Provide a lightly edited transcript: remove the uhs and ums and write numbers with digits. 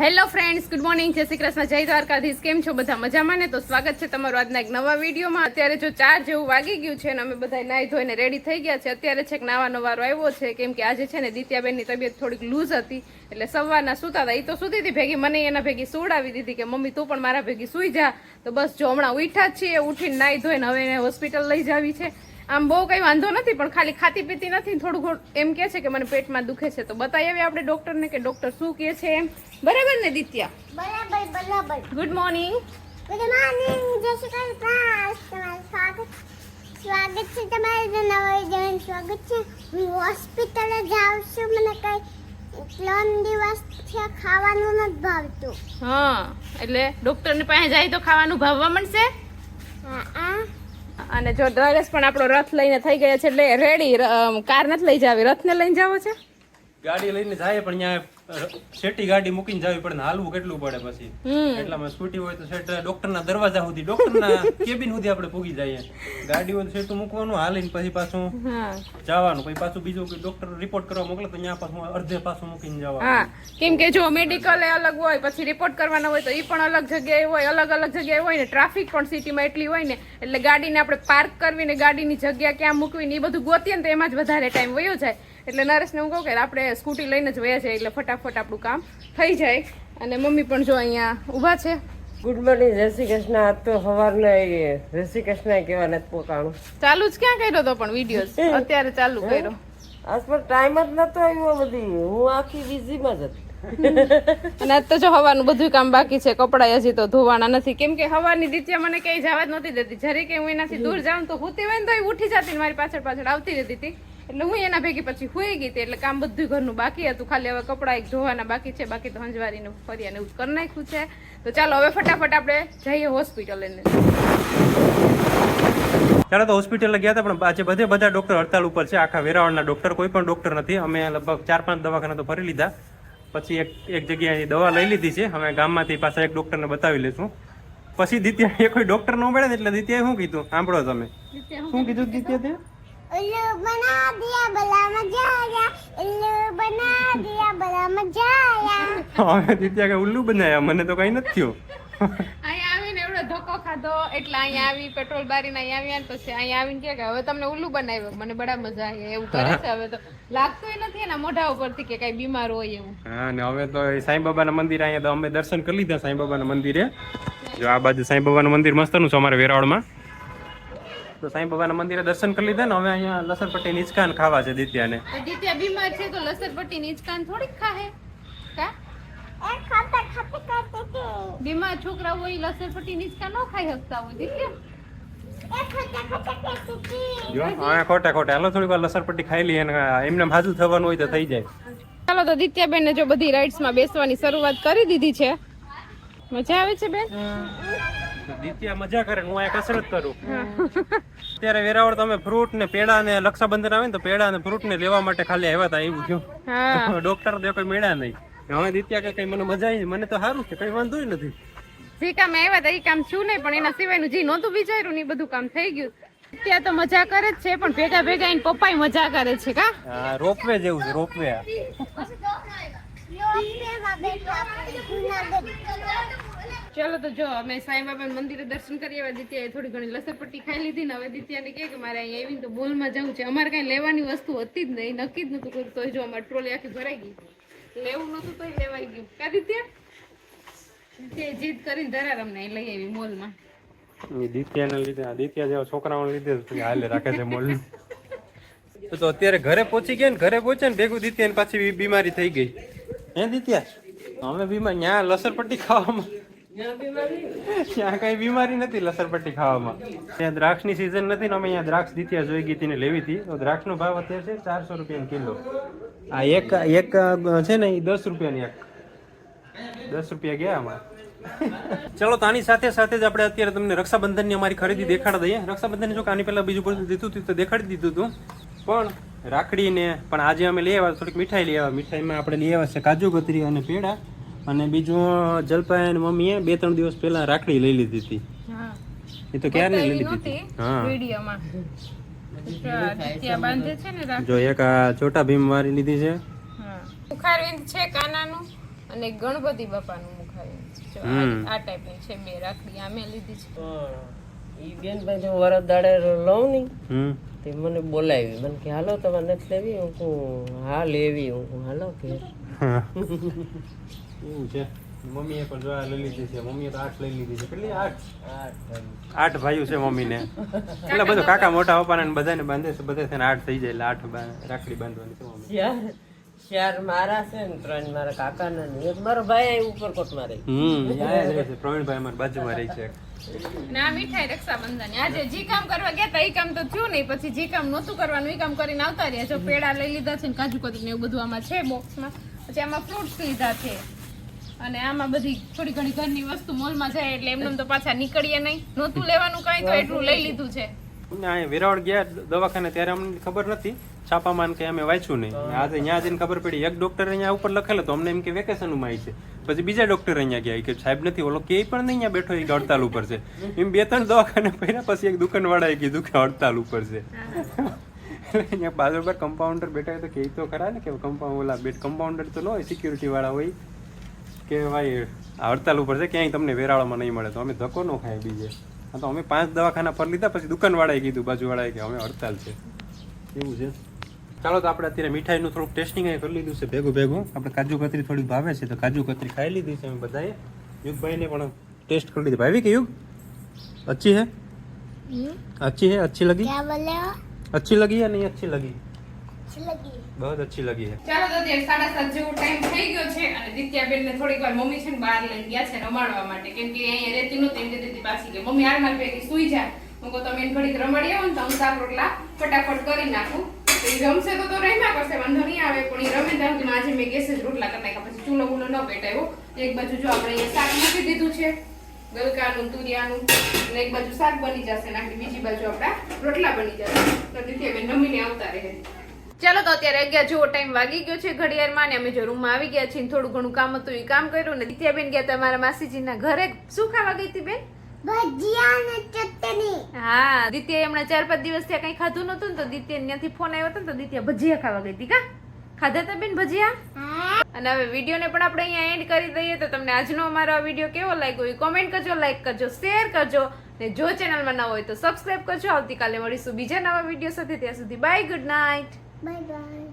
Hello friends, good morning, જય શ્રી કૃષ્ણ, જય દ્વારકાધીશ. કેમ છો બધા? મજામાં ને? તો સ્વાગત છે તમારું આજના એક નવા વિડીયોમાં. અત્યારે જો 4 જેવું વાગી ગયું છે અને અમે બધા નાહી ધોઈને રેડી થઈ ગયા છે. અત્યારે છે કે નાવાનો વારો આવ્યો છે, કેમ કે આજે છે ને દિત્યાબેનની તબિયત થોડીક લૂઝ હતી, એટલે સવારના સૂતા હતા. એ તો સૂતી હતી ભેગી, મને એના ભેગી સુવડાવી દીધી કે મમ્મી તું પણ મારા ભેગી સૂઈ જા. તો બસ જો હમણાં ઉઠ્યા જ છીએ, ઉઠીને નાહી ધોઈને હવે એને હોસ્પિટલ લઈ જાવી છે. આમ બહુ કઈ વાંધો નથી, પણ ખાલી ખાતી પીતી નથી, થોડું એમ કે છે કે મને પેટમાં દુખે છે. તો બતાવી આવીએ આપણે ડોક્ટરને કે ડોક્ટર શું કહે છે એમ. બરાબર ને દિત્યા? બરાબર. Good morning. ગુડ મોર્નિંગ, જય શ્રી કૃષ્ણ. તમારું સ્વાગત છે તમારું નવા વિડીયોમાં સ્વાગત છે. હું હોસ્પિટલે જાઉં છું, મને કઈ 3 દિવસથી ખાવાનું નથી ભાવતું. હા, એટલે ડોક્ટરની પાસે જાય તો ખાવાનું ભાવવા મળશે. હા. અને જો ડ્રેસ પણ આપણો રથ લઈને થઈ ગયા છે, એટલે રેડી. કાર નથી લઈ જાવી, રથને લઈને જાવો છે. ગાડી લઈને જાય પણ ત્યાં સેટી ગાડી મૂકીને જાવી પડે, હાલવું કેટલું પડે પછી. એટલામાં સ્કૂટી હોય તો સેટ ડોક્ટરના દરવાજા સુધી, ડોક્ટરના કેબિન સુધી આપણે પૂગી જઈએ. ગાડી હોય તો સેટું મૂકવાનું, હાલીને પછી પાછું જવાનું, પછી પાછું બીજું ડોક્ટર રિપોર્ટ કરવા મોકલે તો ત્યાં પાછું અડધે પાછું મૂકીને જવાનું. હા, કેમ કે જો મેડિકલ અલગ હોય, પછી રિપોર્ટ કરવાનો હોય તો એ પણ અલગ જગ્યાએ હોય, અલગ જગ્યાએ હોય ને ટ્રાફિક પણ સિટીમાં એટલી હોય ને, એટલે ગાડીને આપણે પાર્ક કરવી ને ગાડીની જગ્યા ક્યાં મૂકવી ને એ બધું ગોતીએ ને તો એમાં જ વધારે ટાઈમ વયો જાય. એટલે નરેશને હું કહું કે આપણે સ્કૂટી લઈને જ વયા જાય, એટલે ફટાફટ આપણું કામ થઈ જાય. અને મમ્મી પણ જો અહીંયા ઊભા છે. ગુડ મોર્નિંગ, જય શ્રી કૃષ્ણ. આજ તો સવારના જય શ્રી કૃષ્ણ કહેવા નથી પોતાનું. ચાલુ જ ક્યાં કર્યો તો પણ વિડીયો અત્યારે ચાલુ કર્યો. આજ પર ટાઈમ જ નતો આવ્યો, બધી હું આખી બિઝીમાં જ હતી. અને આજ તો જો હવાનું બધું કામ બાકી છે, કપડા હજી તો ધોવાના નથી, કેમ કે હવાની દિત્યા મને કઈ જવા જ નહોતી દેતી. જરી કે હું એનાથી દૂર જાઉં તો હુતી હોય ને તો એ ઉઠી જતી, મારી પાછળ આવતી રહેતી હતી. એટલે હું એના ભેગી પછી હુઈ ગઈ હતી. એટલે કામ બધું ઘરનું બાકી હતું, ખાલી હવે કપડા એક ધોવાના બાકી છે, બાકી તો હંજવારીને ફરિયાને એવું કરી નાખ્યું છે. તો ચાલો હવે ફટાફટ આપણે જઈએ હોસ્પિટલ. ત્યારે તો હોસ્પિટલે ગયા હતા, પણ આજે બધા ડોક્ટર હડતાલ ઉપર છે. આખા વેરાવળના ડોક્ટર, કોઈ પણ ડોક્ટર નથી. અમે લગભગ 4-5 દવાખાના તો ફરી લીધા, પછી એક જગ્યાએ દવા લઈ લીધી છે. અમે ગામમાંથી પાછા એક ડોક્ટરને બતાવી લઈશું. પછી દિત્યા કોઈ ડોક્ટર ન મળે ને, એટલે દિત્યાએ શું કીધું સાંભળો તમે. શું કીધું દિત્યા? ઉલ્લू बना दिया बला मजा आया, उल्लू बना दिया बला मजा आया. હવે દિત્યા કે ઉલ્લુ બનાયા, મને તો કઈ નથી થયું. અહીંયા આવીને એવડો ધક્કો ખાધો, એટલે અહીંયા આવી પેટ્રોલ બારીને અહીંયા આવ્યા ને પછી અહીંયા આવીને કે હવે તમને ઉલ્લુ બનાવ્યો, મને બડા મજા આવી એવું કરે છે. હવે તો લાગતું નથી એના મોઢા ઉપરથી કે કઈ બીમાર હોય એવું. હા, ને હવે તો સાંઈબાબાના મંદિર, અહીંયા તો અમે દર્શન કરી લીધા સાંઈબાબાના મંદિરે. જો આ બાજુ સાંઈબાબાનું મંદિર મસ્તનું છે અમારે વેરાવળમાં. તો સાંઈબાબાના મંદિરે દર્શન કરી લીધા ને હવે અહીંયા લસણપટ્ટી નિચકાન ખાવા છે દિત્યાને. તો દિત્યા બીમાર છે તો લસણપટ્ટી નિચકાન થોડીક ખાહે કા? एक खाता खाते करते थे. બીમાર છોકરા હોય લસણપટ્ટી નિચકા ન ખાઈ શકતા હોય દિત્યા. एक खाता खाते करते थे. જો આ ખોટા હાલો થોડીક વાર લસણપટ્ટી ખાઈ લઈએ, એમને હાજુ થવાનું હોય તો થઈ જાય. ચાલો તો દિત્યાબેન જો બધી રાઇડ્સમાં બેસવાની શરૂઆત કરી દીધી છે. મજા આવે છે બેન? દિત્યા મજા કરે, હું અહીંયા કસરત કરું. અત્યારે વેરાવળ તમે ફ્રૂટ ને પેડા ને રક્ષાબંધન આવે ને તો પેડા ને ફ્રૂટ ને લેવા માટે ખાલી આવ્યા હતા, એવું થયું. ડોક્ટર તો કોઈ મેળ્યા નહીં. હવે દિત્યા કે કઈ મને મજા આવી, મને તો સારું છે, કઈ વાંધો નથી. જે કામ આવ્યા હતા એ કામ છું નહીં, પણ એના સિવાયનું જે નહોતું વિચાર્યું ને એ બધું કામ થઈ ગયું. ત્યાં તો મજા કરે જ છે, પણ ભેગા એને પપ્પાય મજા કરે છે કા? હા, રોપવે જેવું છે, રોપવે. ચાલો તો જો અમે સાંઈબાબા મંદિરે દર્શન કરી આવ્યા. દિત્યાએ થોડી ઘણી લસણપટ્ટી ખાઈ લીધી ને હવે દિત્યાને કે મારે અહીંયા આવીને તો મોલમાં જવું છે. અમારે કઈ લેવાની વસ્તુ હતી જ નહીં, નક્કી જ નતું કર્યું. તો જો અમારી ટ્રોલી આખી ભરાઈ ગઈ, લેવું નતું તો લેવાઈ ગયું કા દિત્યા? તે જીદ કરીને ધરાર અમને લઈ આવી મોલમાં. દિત્યાને લીધે, દિત્યા જેવા છોકરાઓને લીધે હાલે રાખે છે મોલ. તો અત્યારે ઘરે પહોંચી ગયા ને, ઘરે પહોંચ્યા ને ભેગું દિત્યાને પાછી બીમારી થઈ ગઈ. હે દિત્યા? અમે બીમાર ત્યાં લસણપટ્ટી ખાવામાં, ત્યાં કઈ બીમારી નથી લસણપટ્ટી ખાવામાં. ત્યાં દ્રાક્ષની સિઝન નથી ને અમે અહીંયા દ્રાક્ષ દિત્યા જોઈ ગઈ હતી લેવી હતી. તો દ્રાક્ષનો ભાવ અત્યારે છે 400 રૂપિયા કિલો. આ એક છે ને એ 10 રૂપિયાની, એક 10 રૂપિયા ગયા આમાં. ચલો તો આની સાથે સાથે જ આપણે અત્યારે તમને રક્ષાબંધનની અમારી ખરીદી દેખાડી દઈએ. રક્ષાબંધનની જો આની પહેલા બીજું બધું દીધું હતું તો દેખાડી દીધું હતું, પણ રાખડીને પણ આજે અમે લઈ આવ્યા થોડીક મીઠાઈ લઈ આવ્યા. મીઠાઈમાં આપણે લઈ આવ્યા છે કાજુ કતરી અને પેડા, અને બીજું જલપાઈ અને મમ્મીએ 2-3 દિવસ પહેલા રાખડી લઈ લીધી હતી. એ તો ક્યારે લઈ લીધી હતી? હા, વિડીયોમાં ત્યાં બાંધે છે ને. જો એક આ છોટા ભીમ વાળી લીધી છે. બુખારવિંદ છે કાનાનું, અને એક ગણપતિ બાપાનું મુખાયું છે જો આ ટાઈપની છે બે રાખડી આ મેં લીધી છે ઈ બેન ભાઈ હું વરદ દાડે લઉં નહીં હમ તે મને બોલાવી મને કે હાલો તમારે નથી લેવી હું કહું હા લેવી હું કહું હાલો કે એવું છે મમ્મીએ પણ જો આ લઈ લીધી છે મમ્મીએ તો 8 લઈ લીધી છે કેટલી 8 ભાઈઓ છે મમ્મીને એટલે બધું કાકા મોટા પપ્પાને બધાને બાંધે છે બધા થઈને 8 થઈ જાય એટલે 8 રાખડી બાંધવાની છે મમ્મી ચાર મારા છે ને 3 મારા કાકાના ને એક મારો ભાઈ ઉપરકોટમાં રહે યાદ રહે છે પ્રવીણભાઈ અમારી બાજુમાં રહી છે ના મીઠાઈ રક્ષાબંધન આજે જે કામ કરવા ગયા તા એ કામ તો થયું નહીં પછી જે કામ નહોતું કરવાનું એ કામ કરીને આવતા રહ્યા જો પેડા લઈ લીધા છે ને કાજુ કતરી ને એવું બધું આમાં છે બોક્સમાં પછી આમાં ફ્રૂટ્સ લીધા છે અને આમાં બધી થોડી ઘણી ઘરની વસ્તુ મોલમાં જાય એટલે એમને તો પાછા નીકળીએ નહીં નહોતું લેવાનું કાંઈ તો એટલું લઈ લીધું છે વેરાવળ ગયા દવાખાને ત્યારે અમને ખબર નથી છાપામાં કે અમે વાંચ્યું નહીં આજે ત્યાં જઈને ખબર પડી એક ડોક્ટર અહીંયા ઉપર લખેલો તો અમને એમ કે વેકેશનમાં આવી છે પછી બીજા ડોક્ટર અહીંયા ગયા કે સાહેબ નથી ઓલો કે પણ નહીં અહીંયા બેઠો એ હડતાલ ઉપર છે એમ 2-3 દવાખાને પડ્યા પછી એક દુકાનવાળાએ કીધું કે હડતાલ ઉપર છે અહીંયા બાજુ પર કમ્પાઉન્ડર બેઠા તો કે તો ખરા ને કે કમ્પાઉન્ડર તો ન હોય સિક્યુરિટી વાળા હોય કે ભાઈ હડતાલ ઉપર છે ક્યાંય તમને વેરાળામાં નહીં મળે તો અમે ધક્કો ન ખાય બીજે હા તો અમે 5 દવાખાના પર લીધા પછી દુકાનવાળાએ કીધું બાજુવાળાએ કે અમે હડતાલ છે એવું છે ચાલો તો આપણે અત્યારે મીઠાઈનું થોડુંક ટેસ્ટિંગ કરી લીધું છે ભેગું આપણે કાજુ કતરી થોડી ભાવે છે તો કાજુ કતરી ખાઈ લીધી છે અમે બધાએ યુગભાઈને પણ ટેસ્ટ કરી લીધી ભાવી કે યુગ अच्छी है अच्छी है अच्छी लगी क्या बोले हो अच्छी लगी या नहीं अच्छी लगी अच्छी लगी बहुत अच्छी लगी है ચાલો તો અત્યારે 7:30 જેવો ટાઈમ થઈ ગયો છે અને દિત્યાબેન ને થોડીક વાર મમ્મી છે ને બહાર લઈને ગયા છે રમાડવા માટે કેમ કે અહીંયા રહેતી નહોતી એમ કહેતી પાછી ગઈ મમ્મી હાલ મારી ભેગી સુઈ જાય હું કહું તમે એને ઘડીક રમાડી આવો ને તો હું શાક રોટલા ફટાફટ કરી નાખું તો એ રમશે તો રમ્યા કરશે વાંધો નહીં આવે પણ એ રમે ત્યાં સુધી આજે મેં ગેસે જ રોટલા કરી નાખ્યા પછી ચૂલો બૂલો ન પેટાયો એક બાજુ જો આપણે અહીંયા શાક મૂકી દીધું છે ગલકાનું તુરિયાનું અને એક બાજુ શાક બની જશે ને બીજી બાજુ આપણા રોટલા બની જશે તો દિત્યાબેન રમીને આવતા રહે ચાલો તો અત્યારે 11 જેવો ટાઈમ વાગી ગયો છે ઘડિયાળમાં ને અમે જો રૂમમાં આવી ગયા છીએ થોડું ઘણું કામ હતું એ કામ કર્યું ને દિત્યાબેન ગયા તમારા માસીજીના ઘરે શું ખાવા ગઈ હતી બેન ભજીયા ને ચટણી હા દિત્યાએ હમણાં 4-5 દિવસ ત્યાં કઈ ખાધું નતું ને તો દિત્યા ત્યાંથી ફોન આવ્યો હતો ને તો દિત્યા ભજીયા ખાવા ગઈ હતી કા ખાધા હતા બેન ભજીયા અને હવે વિડીયોને પણ આપણે અહીંયા એન્ડ કરી દઈએ તો તમને આજનો અમારો આ વિડીયો કેવો લાગ્યો એ કોમેન્ટ કરજો લાઈક કરજો શેર કરજો ને જો ચેનલમાં નવા હોય તો સબસ્ક્રાઇબ કરજો આવતીકાલે મળીશું બીજા નવા વિડીયો સાથે ત્યાં સુધી bye good night bye bye